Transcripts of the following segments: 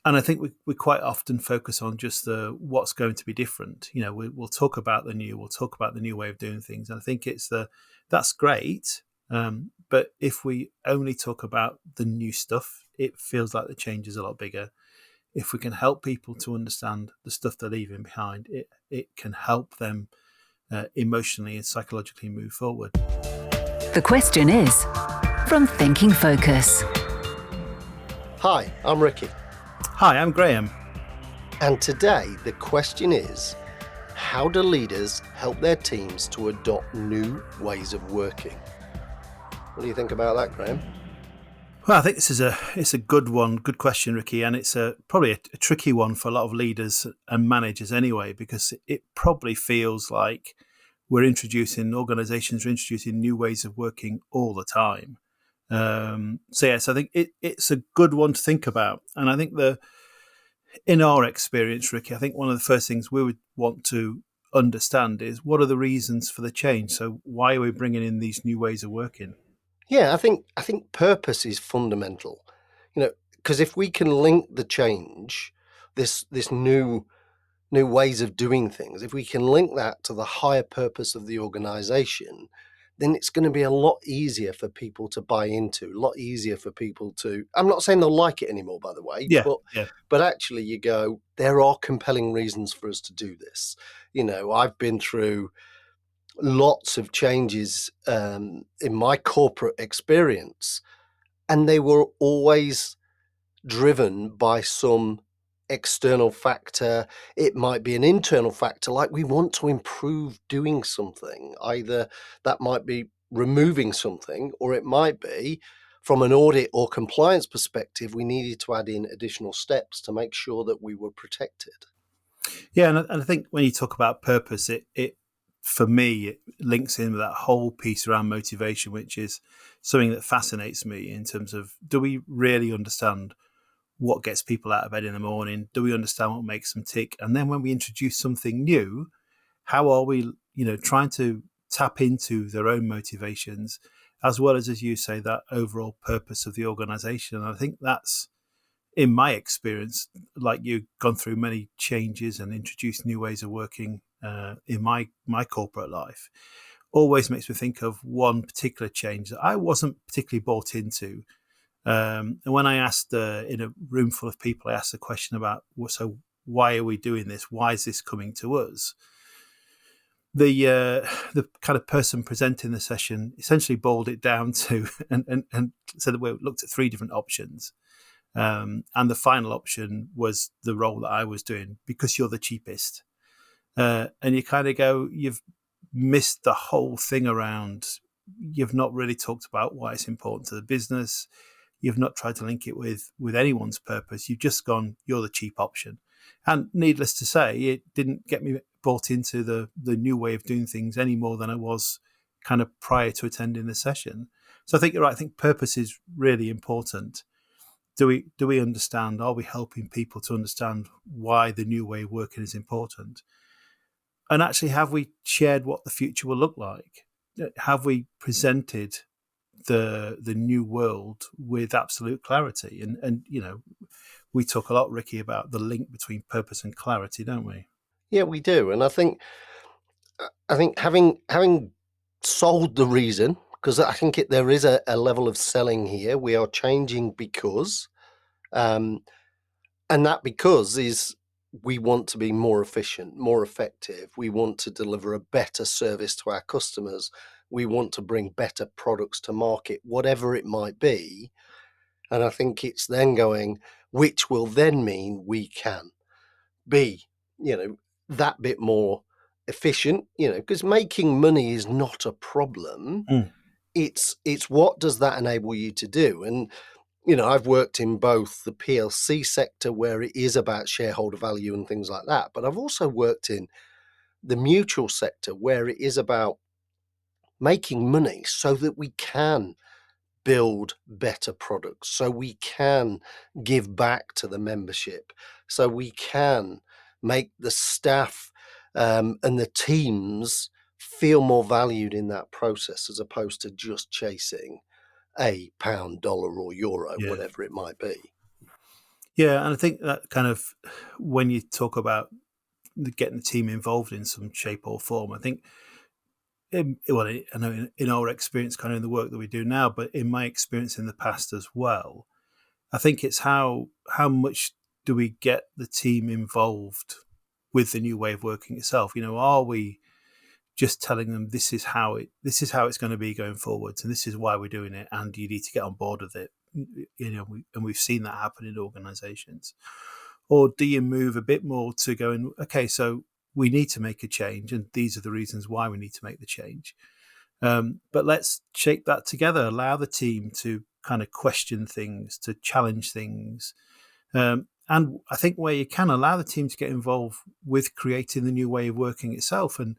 And I think we quite often focus on just the what's going to be different. We'll talk about the new, we'll talk about the new way of doing things. And I think that's great. But if we only talk about the new stuff, it feels like the change is a lot bigger. If we can help people to understand the stuff they're leaving behind, it can help them emotionally and psychologically move forward. The question is from Thinking Focus. Hi, I'm Ricky. Hi, I'm Graham. And today the question is, how do leaders help their teams to adopt new ways of working? What do you think about that, Graham? Well, I think it's a good one, good question, Ricky, and it's probably a tricky one for a lot of leaders and managers anyway, because it probably feels like organisations are introducing new ways of working all the time. So I think it's a good one to think about. And I think in our experience, Ricky, I think one of the first things we would want to understand is what are the reasons for the change? So why are we bringing in these new ways of working? Yeah, I think purpose is fundamental, because if we can link the change, this new ways of doing things, if we can link that to the higher purpose of the organisation, then it's going to be a lot easier for people to buy into, a lot easier for people to, I'm not saying they'll like it anymore, by the way, but actually you go, there are compelling reasons for us to do this. I've been through lots of changes in my corporate experience, and they were always driven by some external factor. It might be an internal factor, like we want to improve doing something. Either that might be removing something, or it might be from an audit or compliance perspective, we needed to add in additional steps to make sure that we were protected. Yeah, and I think when you talk about purpose, it for me, it links in with that whole piece around motivation, which is something that fascinates me in terms of, do we really understand what gets people out of bed in the morning? Do we understand what makes them tick? And then when we introduce something new, how are we, trying to tap into their own motivations, as well as you say, that overall purpose of the organization? And I think that's, in my experience, like you've gone through many changes and introduced new ways of working in my corporate life, always makes me think of one particular change that I wasn't particularly bought into. And when I asked in a room full of people, I asked the question about, so why are we doing this? Why is this coming to us? The kind of person presenting the session essentially boiled it down to and said that we looked at three different options. And the final option was the role that I was doing, because you're the cheapest. And you kind of go, you've missed the whole thing around, you've not really talked about why it's important to the business. You've not tried to link it with anyone's purpose. You've just gone, you're the cheap option. And needless to say, it didn't get me bought into the new way of doing things any more than I was kind of prior to attending the session. So I think you're right. I think purpose is really important. Do we understand? Are we helping people to understand why the new way of working is important? And actually, have we shared what the future will look like? Have we presented the new world with absolute clarity? And we talk a lot, Ricky, about the link between purpose and clarity, don't we? Yeah, we do. And I think having sold the reason, because I think there is a level of selling here. We are changing because, and that because is we want to be more efficient, more effective. We want to deliver a better service to our customers. We want to bring better products to market, whatever it might be. And I think it's then going, which will then mean we can be, that bit more efficient, because making money is not a problem. It's what does that enable you to do? And, I've worked in both the PLC sector, where it is about shareholder value and things like that. But I've also worked in the mutual sector, where it is about making money so that we can build better products, so we can give back to the membership, so we can make the staff and the teams feel more valued in that process, as opposed to just chasing a pound, dollar, or euro, whatever it might be. Yeah, and I think that kind of, when you talk about getting the team involved in some shape or form, I think, I know in our experience, kind of in the work that we do now, but in my experience in the past as well, I think it's how much do we get the team involved with the new way of working itself? Are we just telling them this is how it's going to be going forwards, and this is why we're doing it, and you need to get on board with it. And we've seen that happen in organisations. Or do you move a bit more to going, okay, so we need to make a change, and these are the reasons why we need to make the change. But let's shape that together. Allow the team to kind of question things, to challenge things, and I think where you can, allow the team to get involved with creating the new way of working itself. And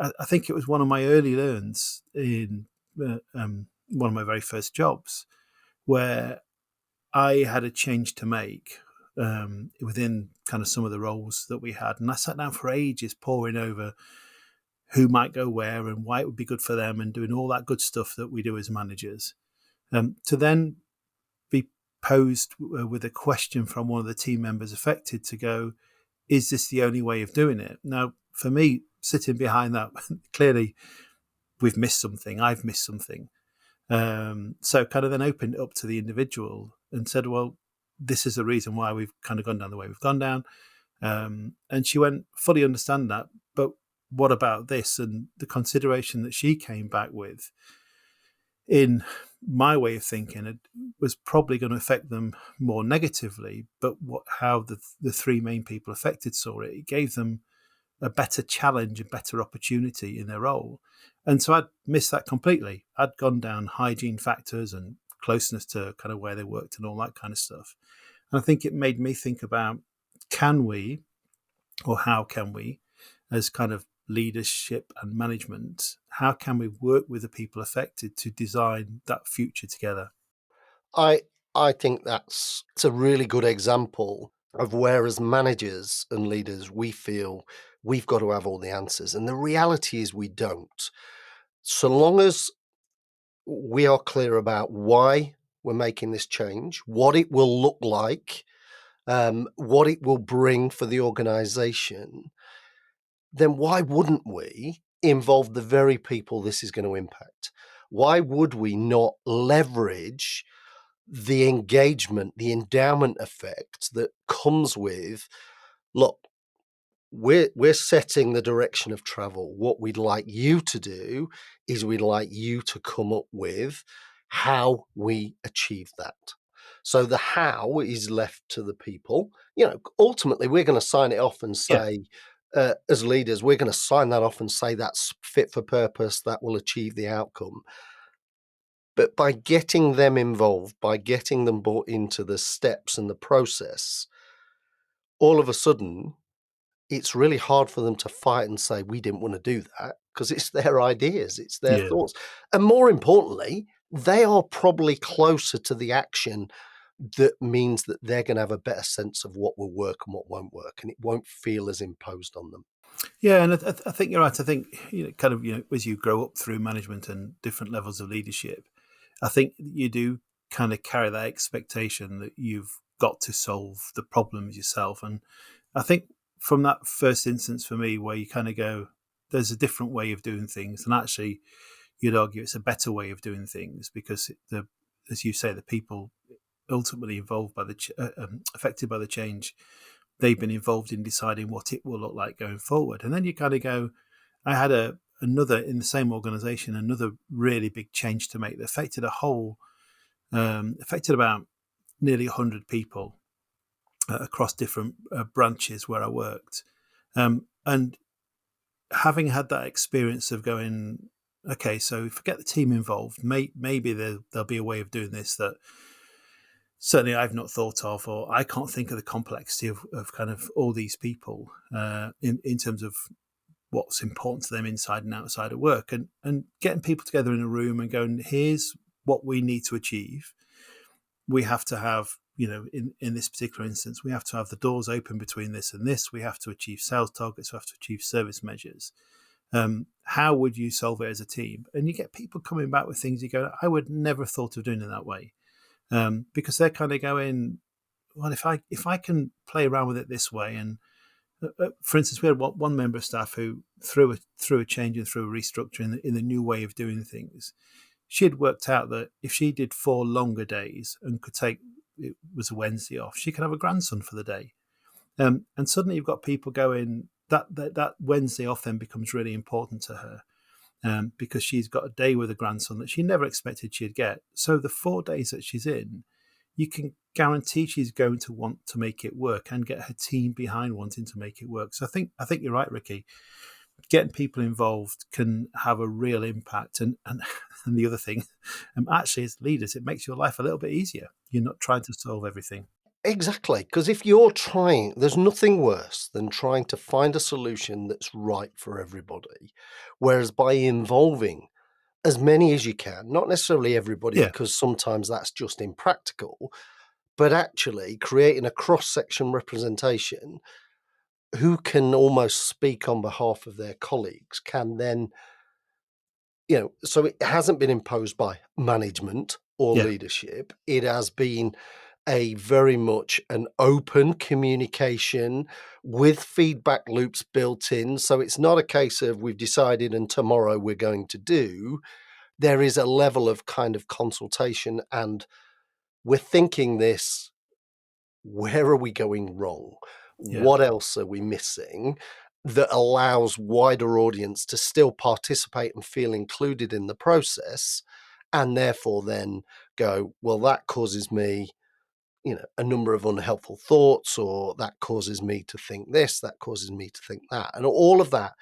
I think it was one of my early learns in one of my very first jobs, where I had a change to make within kind of some of the roles that we had. And I sat down for ages poring over who might go where and why it would be good for them, and doing all that good stuff that we do as managers. To then be posed with a question from one of the team members affected to go, is this the only way of doing it? Now, for me, sitting behind that, clearly we've missed something. I've missed something. So kind of then opened it up to the individual and said, well, this is the reason why we've kind of gone down the way we've gone down. And she went, fully understand that, but what about this? And the consideration that she came back with, in my way of thinking, it was probably going to affect them more negatively. But how the three main people affected saw it, it gave them a better challenge, a better opportunity in their role. And so I'd missed that completely. I'd gone down hygiene factors and closeness to kind of where they worked and all that kind of stuff. And I think it made me think about, can we, or how can we, as kind of leadership and management, how can we work with the people affected to design that future together? I I think it's a really good example of where, as managers and leaders, we feel we've got to have all the answers, and the reality is we don't. So long as we are clear about why we're making this change, what it will look like, what it will bring for the organization, then why wouldn't we involve the very people this is going to impact? Why would we not leverage the engagement, the endowment effect that comes with, look, we're setting the direction of travel. What we'd like you to do is we'd like you to come up with how we achieve that. So the how is left to the people. Ultimately, we're going to sign it off and Yeah, say, as leaders, we're going to sign that off and say that's fit for purpose, that will achieve the outcome. But by getting them involved, by getting them brought into the steps and the process, all of a sudden, it's really hard for them to fight and say, we didn't want to do that, because it's their ideas, it's their yeah. thoughts. And more importantly, they are probably closer to the action that means that they're going to have a better sense of what will work and what won't work, and it won't feel as imposed on them. Yeah, and I think you're right. I think, kind of, as you grow up through management and different levels of leadership, I think you do kind of carry that expectation that you've got to solve the problems yourself. And I think from that first instance for me, where you kind of go, there's a different way of doing things, and actually, you'd argue it's a better way of doing things, because as you say, the people ultimately involved by affected by the change, they've been involved in deciding what it will look like going forward. And then you kind of go, I had another in the same organization, another really big change to make that affected affected about nearly 100 people across different branches where I worked. And having had that experience of going, okay, so if I get the team involved, maybe there'll be a way of doing this that certainly I've not thought of, or I can't think of the complexity of kind of all these people in terms of what's important to them inside and outside of work, and getting people together in a room and going, here's what we need to achieve. We have to have, in this particular instance, we have to have the doors open between this and this. We have to achieve sales targets. We have to achieve service measures. How would you solve it as a team? And you get people coming back with things you go, I would never have thought of doing it that way. Because they're kind of going, well, if I can play around with it this way, and for instance, we had one member of staff who through a change and through a restructure in the new way of doing things, she had worked out that if she did 4 longer days and could take, it was a Wednesday off, she could have a grandson for the day. And suddenly you've got people going, that Wednesday off then becomes really important to her, because she's got a day with a grandson that she never expected she'd get. So the 4 days that she's in, you can guarantee she's going to want to make it work and get her team behind wanting to make it work. So I think you're right, Ricky. Getting people involved can have a real impact. And the other thing, actually, as leaders, it makes your life a little bit easier. You're not trying to solve everything. Exactly, because if you're trying, there's nothing worse than trying to find a solution that's right for everybody. Whereas by involving as many as you can, not necessarily everybody, Yeah. because sometimes that's just impractical, but actually creating a cross-section representation who can almost speak on behalf of their colleagues can then, so it hasn't been imposed by management or Yeah. leadership. It has been a very much an open communication with feedback loops built in. So it's not a case of we've decided and tomorrow we're going to do. There is a level of kind of consultation, and we're thinking this, where are we going wrong? Yeah. What else are we missing that allows wider audience to still participate and feel included in the process, and therefore then go, well, that causes me a number of unhelpful thoughts, or that causes me to think this, that causes me to think that. And all of that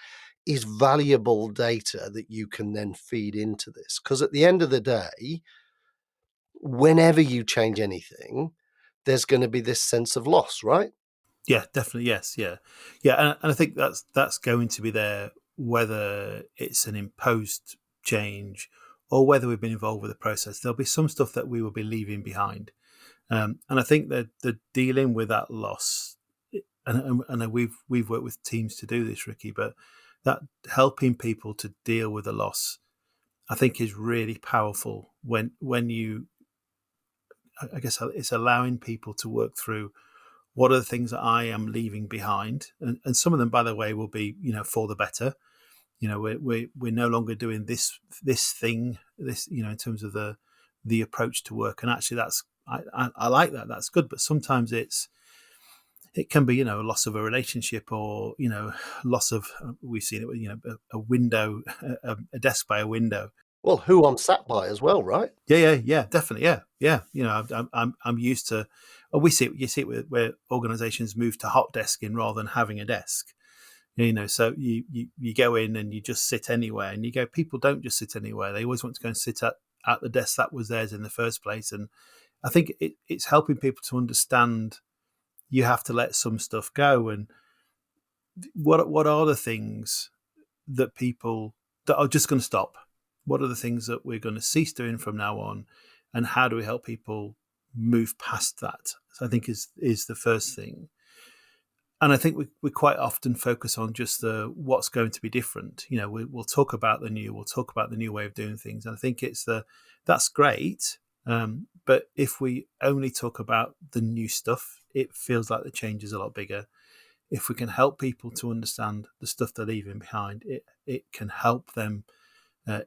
is valuable data that you can then feed into this. Because at the end of the day, whenever you change anything, there's going to be this sense of loss, right? Yeah, definitely. Yes. Yeah. Yeah. And I think that's going to be there, whether it's an imposed change or whether we've been involved with the process. There'll be some stuff that we will be leaving behind. And I think that the dealing with that loss, and we've worked with teams to do this, Ricky, but that helping people to deal with the loss, I think, is really powerful when you, I guess it's allowing people to work through what are the things that I am leaving behind, and some of them, by the way, will be for the better. We're no longer doing this thing, in terms of the approach to work, and actually that's I like that. That's good, but sometimes it can be a loss of a relationship, or loss of, we've seen it with a window, a desk by a window. Well, who I'm sat by as well, right? Yeah, definitely, yeah. I'm used to. You see it where organisations move to hot desking rather than having a desk. So you go in and you just sit anywhere, and you go. People don't just sit anywhere; they always want to go and sit at the desk that was theirs in the first place. And I think it's helping people to understand you have to let some stuff go, and what are the things that are just going to stop? What are the things that we're going to cease doing from now on, and how do we help people move past that? So I think is the first thing. And I think we quite often focus on just what's going to be different. We'll talk about the new, we'll talk about the new way of doing things. And I think that's great. But if we only talk about the new stuff, it feels like the change is a lot bigger. If we can help people to understand the stuff they're leaving behind, it can help them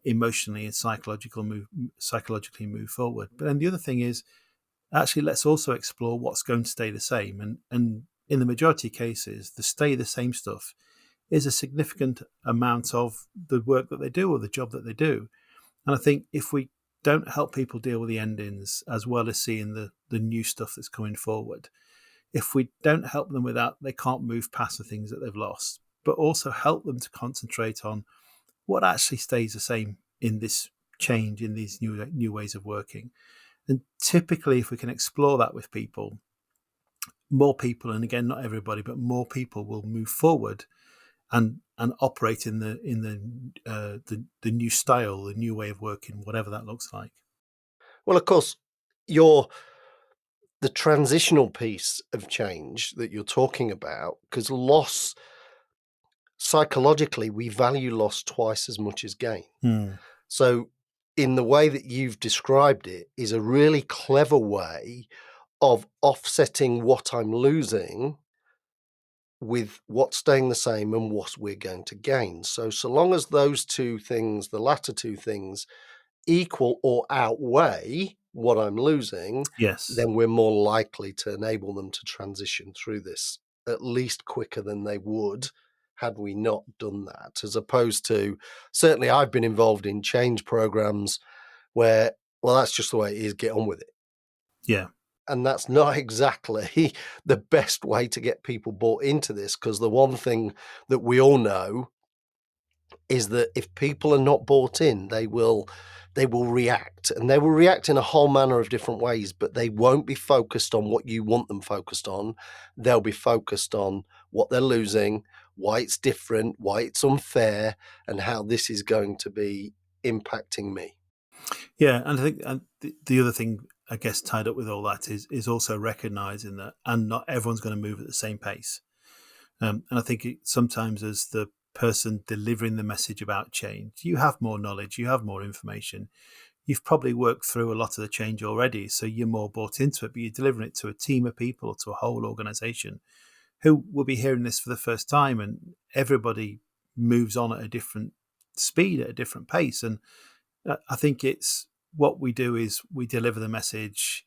emotionally and psychologically move forward. But then the other thing is, actually, let's also explore what's going to stay the same. And in the majority of cases, the stay the same stuff is a significant amount of the work that they do or the job that they do. And I think if we don't help people deal with the endings as well as seeing the new stuff that's coming forward, if we don't help them with that, they can't move past the things that they've lost, but also help them to concentrate on what actually stays the same in this change, in these new ways of working. And typically, if we can explore that with people, more people, and again, not everybody, but more people will move forward and operate in the new style, the new way of working, whatever that looks like. Well, of course, the transitional piece of change that you're talking about, because loss, psychologically, we value loss twice as much as gain. So in the way that you've described it is a really clever way of offsetting what I'm losing with what's staying the same and what we're going to gain. So long as those two things, the latter two things, equal or outweigh what I'm losing, Yes. then we're more likely to enable them to transition through this at least quicker than they would had we not done that. As opposed to, certainly I've been involved in change programs where, well, that's just the way it is, get on with it. Yeah. And that's not exactly the best way to get people bought into this, because the one thing that we all know is that if people are not bought in, they will react, and they will react in a whole manner of different ways, but they won't be focused on what you want them focused on. They'll be focused on what they're losing, why it's different, why it's unfair, and how this is going to be impacting me. Yeah, and I think the other thing, I guess, tied up with all that is also recognizing that, and not everyone's going to move at the same pace. And I think sometimes as the person delivering the message about change, you have more knowledge, you have more information. You've probably worked through a lot of the change already, so you're more bought into it, but you're delivering it to a team of people or to a whole organization who will be hearing this for the first time, and everybody moves on at a different speed, at a different pace. And I think it's what we do is we deliver the message.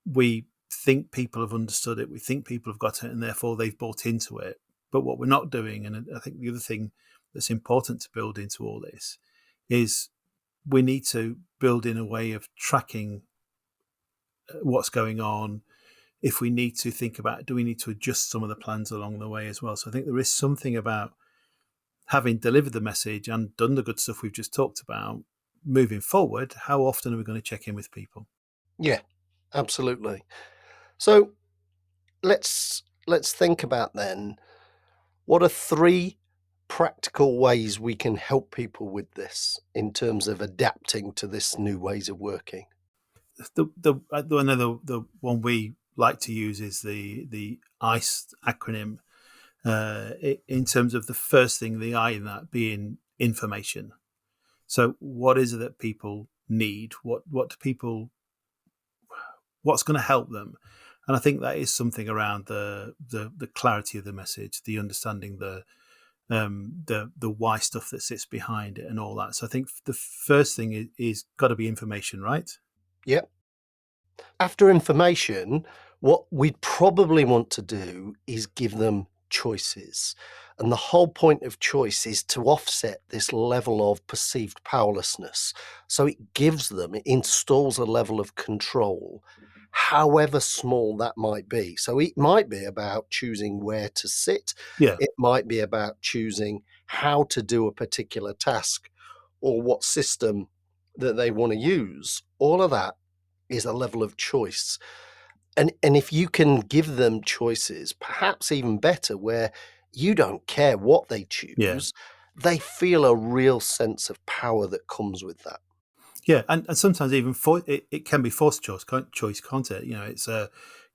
We think people have understood it. We think people have got it, and therefore they've bought into it. But what we're not doing, and I think the other thing that's important to build into all this, is we need to build in a way of tracking what's going on. If we need to think about, do we need to adjust some of the plans along the way as well? So I think there is something about having delivered the message and done the good stuff we've just talked about, moving forward, how often are we going to check in with people? Yeah, absolutely. So let's think about then, what are 3 practical ways we can help people with this in terms of adapting to this new ways of working? The one we like to use is the ICE acronym. In terms of the first thing, the I in that being information. So, what is it that people need? What do people? What's going to help them? And I think that is something around the clarity of the message, the understanding the why stuff that sits behind it, and all that. So I think the first thing is got to be information, right? Yep. After information, what we'd probably want to do is give them choices. And the whole point of choice is to offset this level of perceived powerlessness. So it installs a level of control, however small that might be. So it might be about choosing where to sit. Yeah. It might be about choosing how to do a particular task or what system that they want to use. All of that is a level of choice. And if you can give them choices, perhaps even better, where you don't care what they choose, Yeah. they feel a real sense of power that comes with that. Yeah, and sometimes even it can be forced choice, can't it? It's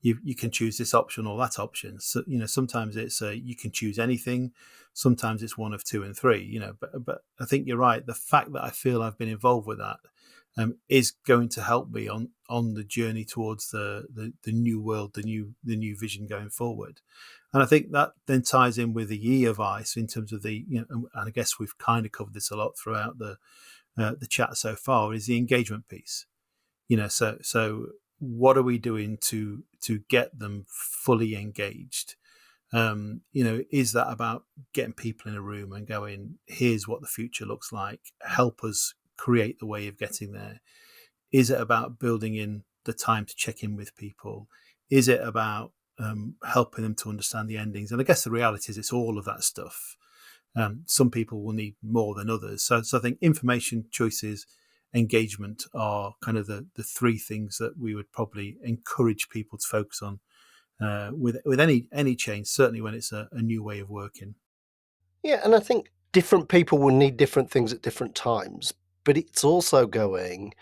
you can choose this option or that option. So sometimes it's you can choose anything. Sometimes it's one of 2 and 3. But I think you're right. The fact that I feel I've been involved with that is going to help me on the journey towards the new world, the new vision going forward. And I think that then ties in with the E of ICE in terms of and I guess we've kind of covered this a lot throughout the chat so far, is the engagement piece. So what are we doing to get them fully engaged? Is that about getting people in a room and going, here's what the future looks like, help us create the way of getting there? Is it about building in the time to check in with people? Is it about helping them to understand the endings? And I guess the reality is it's all of that stuff. Some people will need more than others. So I think information, choices, engagement are kind of the 3 things that we would probably encourage people to focus on with any change, certainly when it's a new way of working. Yeah, and I think different people will need different things at different times, but it's also going,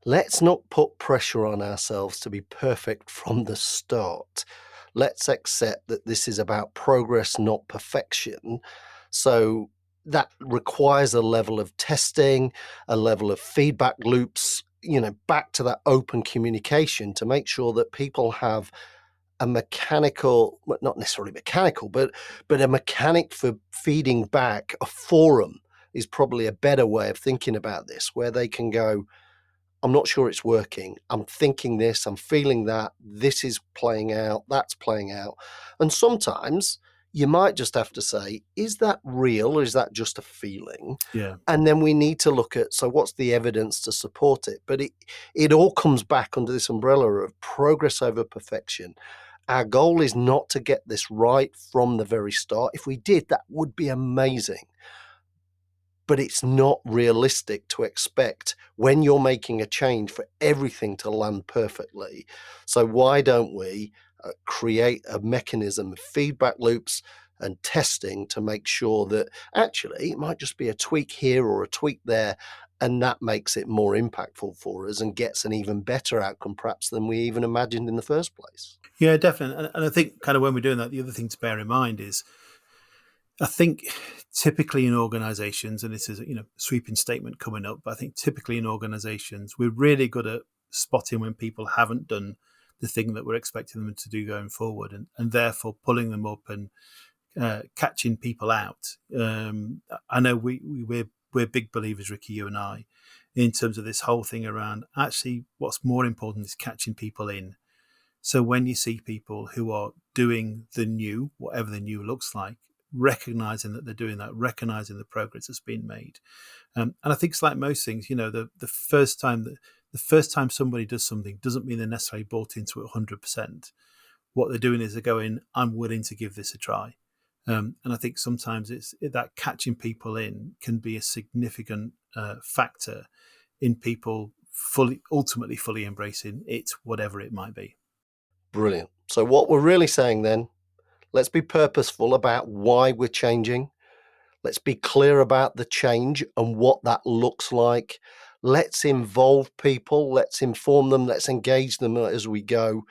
let's not put pressure on ourselves to be perfect from the start. Let's accept that this is about progress, not perfection. So that requires a level of testing, a level of feedback loops, back to that open communication to make sure that people have a mechanical, not necessarily mechanical, but a mechanic for feeding back. A forum is probably a better way of thinking about this, where they can go, I'm not sure it's working. I'm thinking this, I'm feeling that, this is playing out, that's playing out. And sometimes you might just have to say, is that real or is that just a feeling? Yeah. And then we need to look at, so what's the evidence to support it? But it all comes back under this umbrella of progress over perfection. Our goal is not to get this right from the very start. If we did, that would be amazing. But it's not realistic to expect when you're making a change for everything to land perfectly. So why don't we create a mechanism of feedback loops and testing to make sure that actually it might just be a tweak here or a tweak there, and that makes it more impactful for us and gets an even better outcome perhaps than we even imagined in the first place. Yeah, definitely. And I think kind of when we're doing that, the other thing to bear in mind is, I think typically in organizations, and this is a sweeping statement coming up, but I think typically in organizations, we're really good at spotting when people haven't done the thing that we're expecting them to do going forward, and therefore pulling them up and catching people out. I know we're big believers, Ricky, you and I, in terms of this whole thing around actually what's more important is catching people in. So when you see people who are doing the new, whatever the new looks like, recognizing that they're doing that, recognizing the progress that's been made. And I think it's like most things, the first time somebody does something doesn't mean they're necessarily bought into it 100%. What they're doing is they're going, I'm willing to give this a try. And I think sometimes it's that catching people in can be a significant factor in people ultimately fully embracing it, whatever it might be. Brilliant. So what we're really saying then, let's be purposeful about why we're changing. Let's be clear about the change and what that looks like. Let's involve people. Let's inform them. Let's engage them as we go.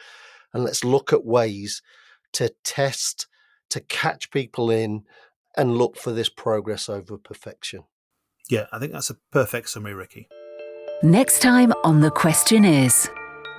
And let's look at ways to test, to catch people in, and look for this progress over perfection. Yeah, I think that's a perfect summary, Ricky. Next time on The Question Is...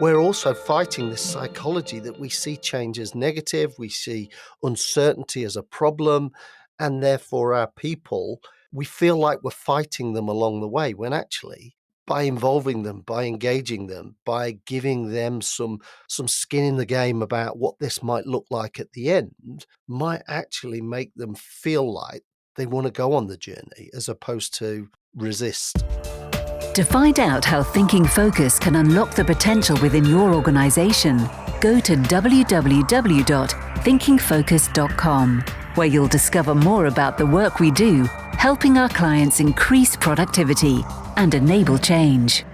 We're also fighting this psychology that we see change as negative, we see uncertainty as a problem, and therefore our people, we feel like we're fighting them along the way, when actually by involving them, by engaging them, by giving them some skin in the game about what this might look like at the end, might actually make them feel like they want to go on the journey as opposed to resist. To find out how Thinking Focus can unlock the potential within your organization, go to www.thinkingfocus.com, where you'll discover more about the work we do, helping our clients increase productivity and enable change.